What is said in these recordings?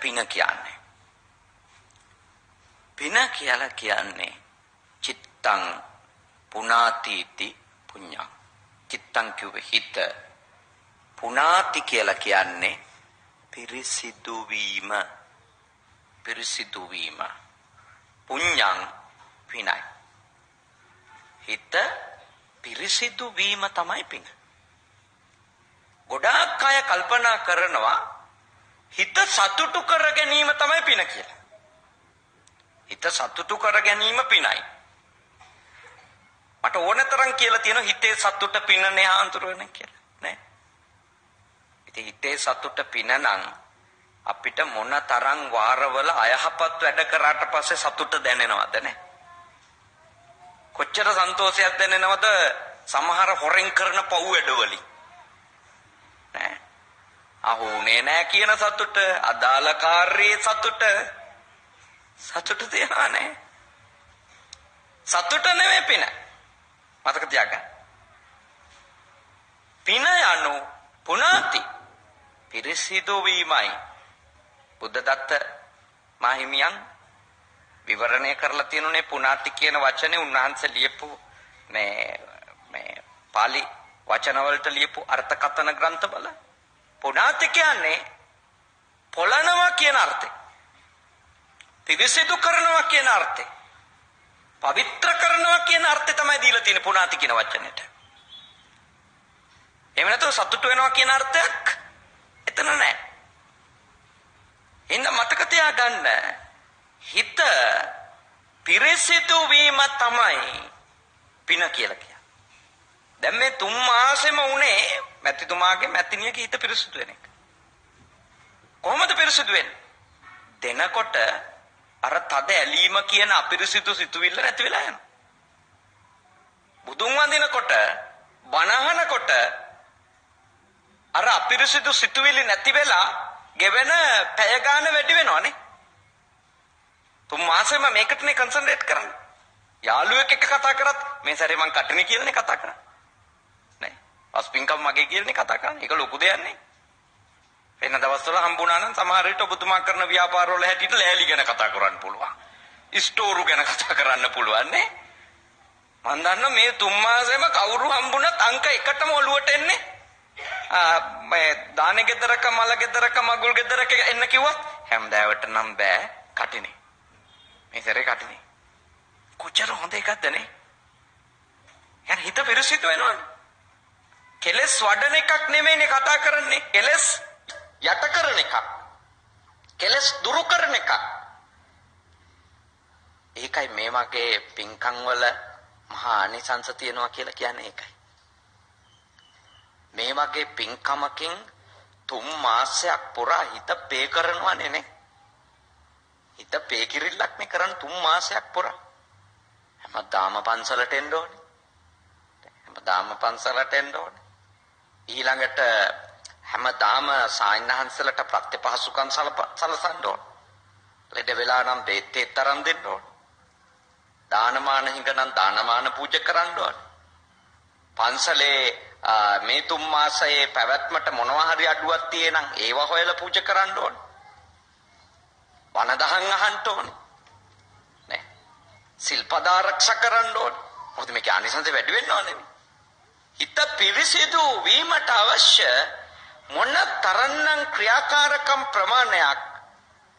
පින කියන්නේ. පින කියලා කියන්නේ චිත්තං පුනාතිති පුඤ්ඤං. චිත්තං කියුවේ හිත. පුනාති කියලා කියන්නේ පිරිසිදු වීම. පිරිසිදු වීම. පුඤ්ඤං පිනයි. හිත පිරිසිදු වීම තමයි පින. ගොඩාක් අය කල්පනා කරනවා හිත සතුටු කර ගැනීම තමයි පින කියලා. හිත සතුටු කර ගැනීම පිනයි. මට ඕනතරම් කියලා තියෙනවා හිතේ සතුට පිනනේ ආන්තරෝනේ කියලා. නේ? ඉතින් හිතේ සතුට පින නම් අපිට මොන තරම් වාරවල අයහපත් වැඩ කරාට පස්සේ සතුට දැනෙනවද නේ? කොච්චර සන්තෝෂයක් දැනෙනවද සමහර හොරෙන් කරන පව් වැඩවලින්? නෑ. අහුනේ නෑ කියන සතුට, අදාළකාරී සතුට. සතුට තියනවා නේ. සතුට නෙමෙයි පින. මතක තියාගන්න. පින යනු පුනාති පිරිසිදු වීමයි. බුද්ධදත්ත මාහිමියන් විවරණය කරලා තියෙනුනේ පුනාති කියන වචනේ උන්වහන්සේ ලියපු මේ පාලි වචන වලට ලියපු අර්ථකථන ග්‍රන්ථවල පුනාති කියන්නේ පොළනවා කියන අර්ථය. පිරිසිදු කරනවා කියන අර්ථය. පවිත්‍ර කරනවා කියන අර්ථය තමයි දීලා තියෙන්නේ පුනාති කියන වචනෙට. එහෙම නැත්නම් සතුට වෙනවා කියන අර්ථයක් එතන නැහැ. එහෙනම් මතක තියාගන්න හිත පිරිසිදු වීම තමයි පින කියලා කියන්නේ. දැන් මේ 3 මාසෙම උනේ මැතිතුමාගේ මැතිණියගේ හිත පිරිසිදු වෙන එක. කොහොමද පිරිසිදු වෙන්නේ? දෙනකොට අර තද ඇලීම කියන අපිරිසිදු සිතුවිල්ල නැති වෙලා යනවා. බුදුන් වඳිනකොට බණහනකොට අර අපිරිසිදු සිතුවිලි නැති වෙලා ගෙවෙන පැය ගන්න වැඩි වෙනවනේ. 3 මාසෙම මේකටනේ කන්සන්ට්‍රේට් කරන්නේ. යාළුවෙක් එක්ක කතා කරත් මේ සැරේ මං කටනේ කියලානේ කතා කරන්නේ. නේ. අස්පින්කම් මගේ කියලානේ කතා කරන්නේ. ඒක ලොකු දෙයක් නේ. වෙන දවස්වල හම්බුණා නම් සමහර විට ඔබතුමා කරන ව්‍යාපාර වල හැටියට ලෑලි ගැන කතා කරන්න පුළුවන්. ස්ටෝරු ගැන කතා කරන්න පුළුවන් නේ. මං දන්නවා මේ 3 මාසෙම කවුරු හම්බුණත් අංක එකටම ඔලුවට එන්නේ. මේ දානේ ගෙදරක මල ගෙදරක මගුල් ගෙදරක එන්න කිව්වත් හැමදාවට නම් බෑ කටිනේ. මේ සැරේ කටිනේ. කොච්චර හොඳ එකක්ද නේ? යන් හිත පිරිසිදු වෙනවනේ. කෙලස් වඩන එකක් නෙමෙයිනේ කතා කරන්නේ. කෙලස් යට කරන එකක්. කෙලස් දුරු කරන එකක්. ඒකයි මේ වගේ පින්කම් වල මහා අනිසංස තියනවා කියලා කියන්නේ ඒකයි. මේ වගේ පින්කමකින් 3 මාසයක් පුරා හිත පේ කරනවනේ නේ. හිත පේ කිරිල්ලක් නේ කරන් 3 මාසයක් පුරා. හැමදාම පන්සලට එන්න ඕනේ. හැමදාම පන්සලට එන්න ඕනේ. ඊළඟට හැමදාම සායනහන්සලට ප්‍රත්‍යපහසුකම් සලසන්න ඕනේ. ලෙඩ වෙලා නම් බෙහෙත් තරම් දෙන්න ඕනේ. දානමාන හිඟනම් දානමාන පූජා කරන්න ඕනේ. පන්සලේ මේ 3 මාසයේ පැවැත්මට මොනවා හරි අඩුවක් තියෙනම් ඒව හොයලා පූජා කරන්න ඕනේ. වන දහම් අහන්න ඕනේ. නේ. සිල්පද ආරක්ෂා කරන්න ඕනේ. මොකද මේක අනිසංස වැඩි වෙන්න ඕනේ. හිත පිරිසිදු වීමට අවශ්‍ය මොන තරම්නම් ක්‍රියාකාරකම් ප්‍රමාණයක්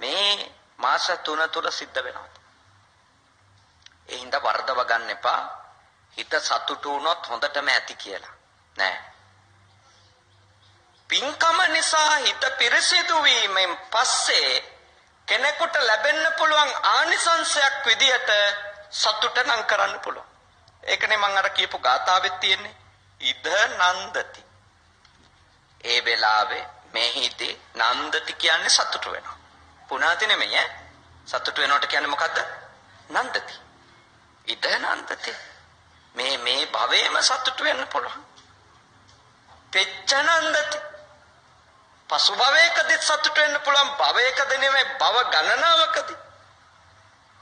මේ මාස 3 තුල සිද්ධ වෙනවා. ඒ හින්දා වර්ධව ගන්න එපා. හිත සතුටු වුණොත් හොඳටම ඇති කියලා. නෑ. පින්කම නිසා හිත පිරිසිදු වීමෙන් පස්සේ කෙනෙකුට ලැබෙන්න පුළුවන් ආනිසංසයක් විදියට සතුට නම් කරන්න පුළුවන්. ඒකනේ මම අර කියපු ගාථාවෙත් තියෙන්නේ. ඉද නන්දති. ඒ වෙලාවේ මේ හිතේ නන්දති කියන්නේ සතුට වෙනවා. පුනාති නෙමෙයි ඈ. සතුට වෙනවට කියන්නේ මොකද්ද? නන්දති. ඉද නන්දති. මේ භවයේම සතුට වෙන්න පුළුවන්. පෙච්ච නන්දති. පසු භවයකදී සතුට වෙන්න පුළුවන්. භවයකදී නෙමෙයි භව ගණනාවකදී.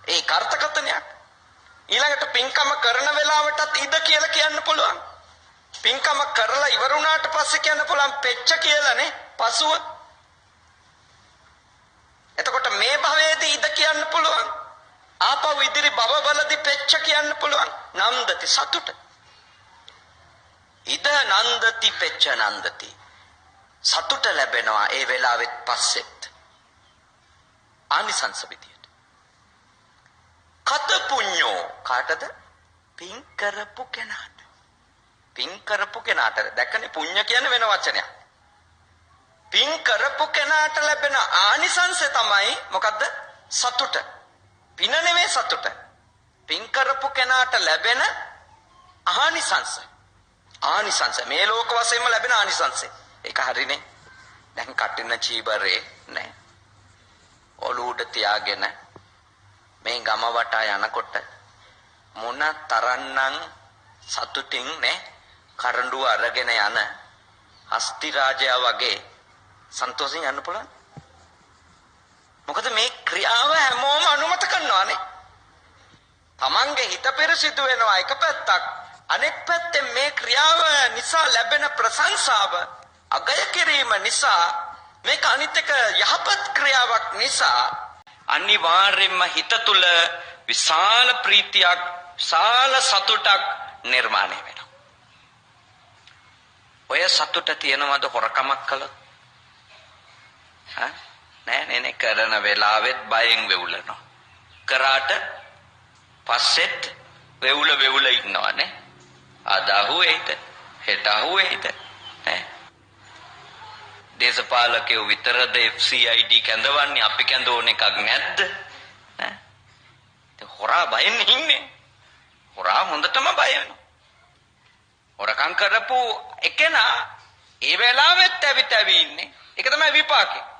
ඒ කාර්තකතනයක්. ඊළඟට පින්කම කරන වෙලාවටත් ඉද කියලා කියන්න පුළුවන්. පින්කම කරලා ඉවර වුණාට පස්සේ කියන්න පුළුවන් පෙච්ච කියලානේ පසුව. ආපහු ඉදිරි බවවලදී පෙච්ච කියන්න පුළුවන්. නන්දති සතුට. ඉද නන්දති පෙච්ච නන්දති. සතුට ලැබෙනවා ඒ වෙලාවෙත් පස්සෙත්. ආනිසංස විදියට. කත පුඤ්ඤෝ කාටද? පින් කරපු කෙනාට. පින් කරපු කෙනාට. දැක්කනේ පුඤ්ඤ කියන්නේ වෙන වචනයක්. පින් කරපු කෙනාට ලැබෙන ආනිසංසය තමයි මොකද්ද? සතුට. පින නෙමෙයි සතුට. පින් කරපු කෙනාට ලැබෙන ආනිසංස. ආනිසංස මේ ලෝක වශයෙන්ම ලැබෙන ආනිසංසය. ඒක හරිනේ. දැන් කටින චීබරේ නේ. ඔලුවට තියාගෙන මේ ගම වටා යනකොට මොන තරන්නම් සතුටින් නේ කරඬුව අරගෙන යන හස්ති රාජයා වගේ සන්තෝෂෙන් යන්න පුළුවන්. මොකද මේ ක්‍රියාව හැමෝම අනුමත කරනවානේ. තමන්ගේ හිත පිරිසිදු වෙනවා එක පැත්තක්. අනෙක් පැත්තෙන් මේ ක්‍රියාව නිසා ලැබෙන ප්‍රශංසාව අගය කිරීම නිසා මේක අනිත් එක යහපත් ක්‍රියාවක් නිසා අනිවාර්යයෙන්ම හිත තුළ විශාල ප්‍රීතියක් විශාල සතුටක් නිර්මාණය වෙනවා. ඔය සතුට තියෙනවද හොරකමක් කළොත්? නෑ කරන වෙලාවෙත් බයෙන් වෙවුලනවා. කරාට පස්සෙත් වෙවුල ඉන්නවනේ. අද අහුවේද හෙට අහුවේද ඈ දේශපාලකයෝ විතරද FCID කැඳවන්නේ අපි කැඳවන එකක් නැද්ද ඈ හොරා බයෙන් ඉන්නේ. හොරා හොඳටම බය වෙනවා. හොරකම් කරපු එකනා ඒ වෙලාවෙත් ඇවිත් ඉන්නේ. ඒක තමයි විපාකේ.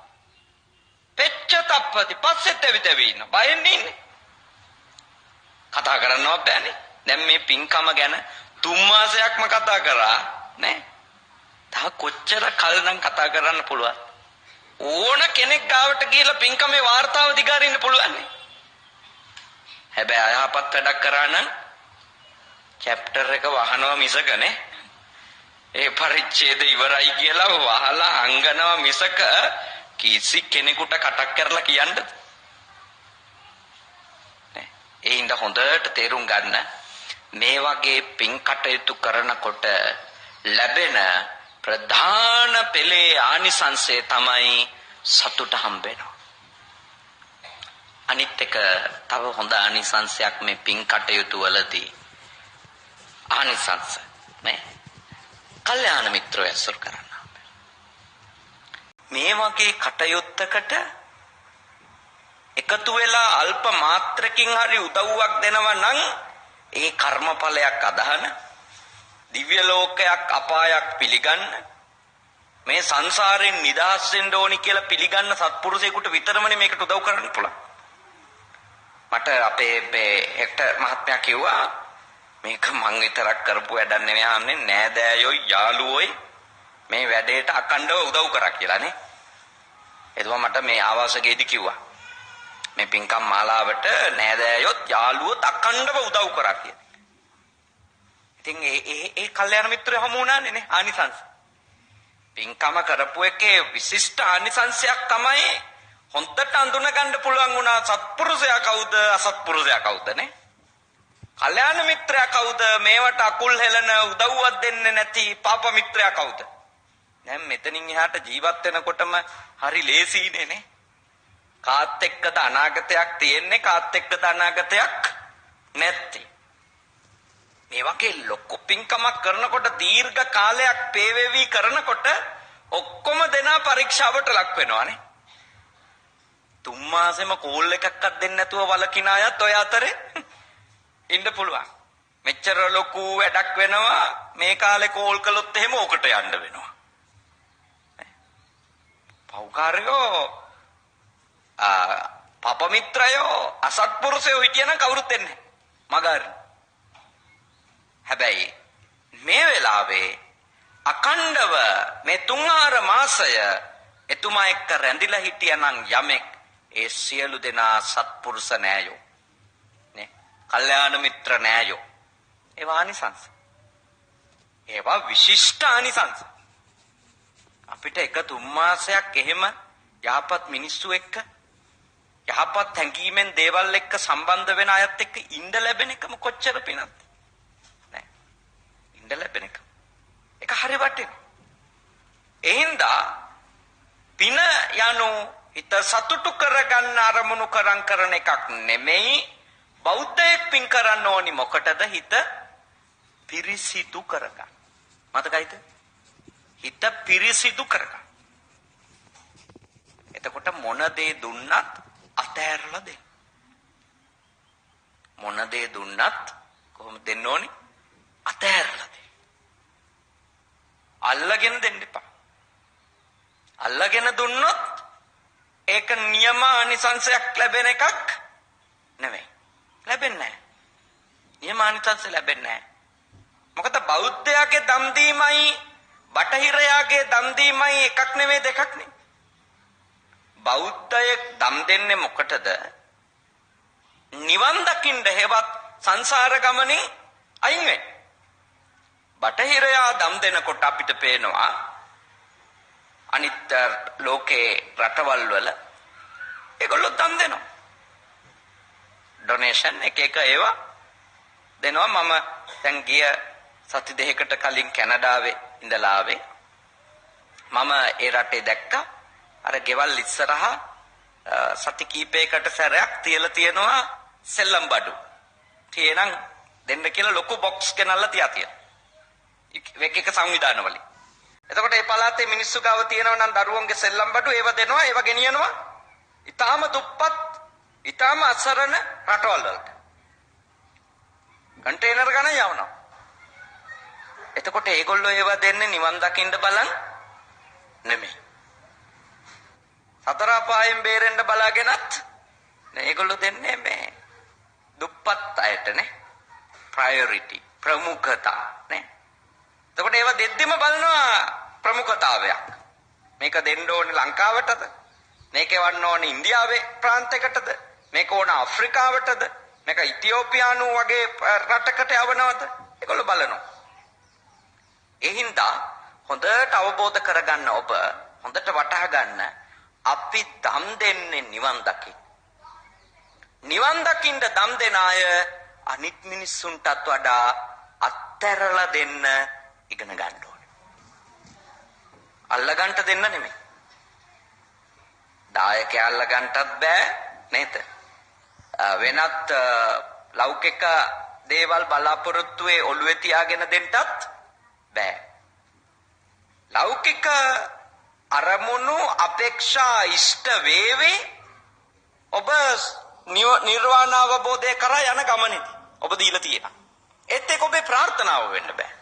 පෙච්ච තප්පති පස්සෙත් ඇවිත් ඉන්න බයෙන් ඉන්නේ. කතා කරන්නවත් බෑනේ. දැන් මේ පින්කම ගැන 3 මාසයක්ම කතා කරා නේ. තව කොච්චර කල් නම් කතා කරන්න පුළුවන්. ඕන කෙනෙක් ගාවට ගිහලා පින්කමේ වාර්තාව දිගාරින්න පුළුවන් නේ. හැබැයි අයහපත් වැඩක් කරා නම් චැප්ටර් එක වහනවා මිසක නේ. ඒ පරිච්ඡේද ඉවරයි කියලා වහලා අංගනවා මිසක කිසි කෙනෙකුට කටක් කරලා කියන්නද? නේ. ඒ හින්දා හොඳට තේරුම් ගන්න මේ වගේ පින් කටයුතු කරනකොට ලැබෙන ප්‍රධාන පෙළේ ආනිසංසය තමයි සතුට හම්බ වෙනවා. අනිත් එක තව හොඳ ආනිසංසයක් මේ පින් කටයුතු වලදී ආනිසංස නේ. කල්යාණ මිත්‍රය ඇසුරු කරන්න. මේ වගේ කටයුත්තකට එකතු වෙලා අල්ප මාත්‍රකින් හරි උදව්වක් දෙනවා නම් ඒ කර්මඵලයක් අදහන දිව්‍ය ලෝකයක් අපායක් පිළිගන්න මේ සංසාරයෙන් නිදහස් වෙන්න ඕනි කියලා පිළිගන්න සත්පුරුෂයෙකුට විතරමනේ මේකට උදව් කරන්න පුළුවන්. මට අපේ හෙක්ටර් මහත්මයා කිව්වා මේක මං විතරක් කරපු වැඩක් නෙවෙයි ආන්නේ නෑදෑයෝ යාළුවෝයි මේ වැඩේට අකණ්ඩව උදව් කරා කියලා නේ. එතුමා මට මේ ආවාසකයේදී කිව්වා මේ පින්කම් මාලාවට නෑදෑයොත් යාළුවොත් අකණ්ඩව උදව් කරා කියලා. ඉතින් ඒ කල්යාණ මිත්‍රය හමු වුණානේ නේ ආනිසංස. පින්කම කරපු එකේ විශිෂ්ට ආනිසංසයක් තමයි හොන්දට අඳුන ගන්න පුළුවන් වුණා සත්පුරුෂයා කවුද අසත්පුරුෂයා කවුද නේ. කල්යාණ මිත්‍රයා කවුද මේවට අකුල් හෙලන උදව්වක් දෙන්නේ නැති පාප මිත්‍රයා කවුද. දැන් මෙතනින් එහාට ජීවත් වෙනකොටම හරි ලේසියිනේ නේ. කාත් එක්කද අනාගතයක් තියෙන්නේ කාත් එක්කද අනාගතයක් නැත්තේ. මේ වගේ ලොකු පින්කමක් කරනකොට දීර්ඝ කාලයක් පේවෙවි කරනකොට ඔක්කොම දෙනා පරීක්ෂාවට ලක් වෙනවානේ. 3 මාසෙම කෝල් එකක්වත් දෙන්නේ නැතුව වලකින අයත් ඔය අතරේ ඉන්න පුළුවන්. මෙච්චර ලොකු වැඩක් වෙනවා මේ කාලේ කෝල් කළොත් එහෙම ඕකට යන්න වෙනවා. පෞකාරයෝ පාප මිත්‍රයෝ අසත්පුරුෂයෝ හිටියනම් කවුරුත් එන්නේ මගහරින්න. හැබැයි මේ වෙලාවේ අකණ්ඩව මේ 3-4 මාසය එතුමා එක්ක රැඳිලා හිටියනම් යමෙක් ඒ සියලු දෙනා සත්පුරුෂ නෑයෝ නේ. කල්යාණ මිත්‍ර නෑයෝ. ඒවා ආනිසංස. ඒවා විශිෂ්ට ආනිසංස. අපිට එක 3 මාසයක් එහෙම යහපත් මිනිස්සු එක්ක යහපත් හැඟීමෙන් දේවල් එක්ක සම්බන්ධ වෙන අයත් එක්ක ඉඳ ලැබෙන එකම කොච්චර පිනක්ද? නෑ. ඉඳ ලැබෙන එක. ඒක හරි වටිනවා. එහින්දා පින යනු හිත සතුටු කරගන්න අරමුණු කරන එකක් නෙමෙයි. බෞද්ධයෙක් පින් කරන්න ඕනි මොකටද? හිත පිරිසිදු කරගන්න. මතකයිද? හිත පිරිසිදු කරගන්න. එතකොට මොන දේ දුන්නත් අතෑරලා දෙන්න. මොන දේ දුන්නත් කොහොමද දෙන්න ඕනි? අතෑරලා දෙන්න. අල්ලගෙන දෙන්න එපා. අල්ලගෙන දුන්නොත් ඒක නියම අනිසංසයක් ලැබෙන එකක් නෙවෙයි. ලැබෙන්නේ නැහැ. නියම අනිසංස ලැබෙන්නේ නැහැ. මොකද බෞද්ධයාගේ දම් දීමයි බටහිරයාගේ දම් දීමයි එකක් නෙවෙයි දෙකක් නේ. බෞද්ධයෙක් දම් දෙන්නේ මොකටද? නිවන් දකින්න හේවත් සංසාර ගමනේ අයින් වෙන්න. බටහිරයා දම් දෙනකොට අපිට පේනවා අනිත් ලෝකේ රටවල් වල ඒගොල්ලෝ දම් දෙනවා. ඩොනේෂන් එක ඒවා දෙනවා. මම දැන් ගිය සති දෙකකට කලින් කැනඩාවේ ඉඳලා ආවේ. මම ඒ රටේ දැක්කා අර ගෙවල් ඉස්සරහා සති කීපයකට සැරයක් තියලා තියෙනවා සෙල්ලම් බඩු. තියෙනම් දෙන්න කියලා ලොකු බොක්ස් ගෙනල්ලා තියා තියෙනවා. එක සංවිධානවලින්. එතකොට මේ පළාතේ මිනිස්සු ගාව තියෙනවා නම් දරුවන්ගේ සෙල්ලම් බඩු ඒව දෙනවා, ඒව ගෙනියනවා. ඊටාම දුප්පත්, ඊටාම අසරණ රටවල් වලට. කන්ටේනර් ගණන් යවනවා. එතකොට ඒගොල්ලෝ ඒව දෙන්නේ නිවන් දකින්න බලන් නෙමෙයි. සතර අපායෙන් බේරෙන්න බලාගෙනත් නේ ඒගොල්ලෝ දෙන්නේ මේ දුප්පත් අයට නේ. ප්‍රයොරිටි, ප්‍රමුඛතා නේ. එතකොට ඒව දෙද්දිම බලනවා ප්‍රමුඛතාවයක්. මේක දෙන්න ඕනේ ලංකාවටද? මේක වන්න ඕනේ ඉන්දියාවේ ප්‍රාන්තයකටද? මේක ඕන අප්‍රිකාවටද? මේක ඉතියෝපියානු වගේ රටකට යවනවද? ඒගොල්ලෝ බලනවා. ඒ හින්දා හොඳට අවබෝධ කරගන්න ඔබ හොඳට වටහා ගන්න අපි දම් දෙන්නේ නිවන් දකින්න. නිවන් දකින්න දම් දෙන අය අනිත් මිනිස්සුන්ටත් වඩා අත්හැරලා දෙන්න ඉගෙන ගන්න ඕනේ. අල්ලගන්න දෙන්න නෙමෙයි. දායකයා අල්ලගන්නත් බෑ නේද? වෙනත් ලෞකික දේවල් බලාපොරොත්තුවේ ඔළුවේ තියාගෙන දෙන්නත් බෑ. ලෞකික අරමුණු අපේක්ෂා ඉෂ්ට වේවේ ඔබ නිර්වාණ අවබෝධය කරා යන ගමනේදී ඔබ දීලා තියෙනවා. ඒත් ඒක ඔබේ ප්‍රාර්ථනාව වෙන්න බෑ.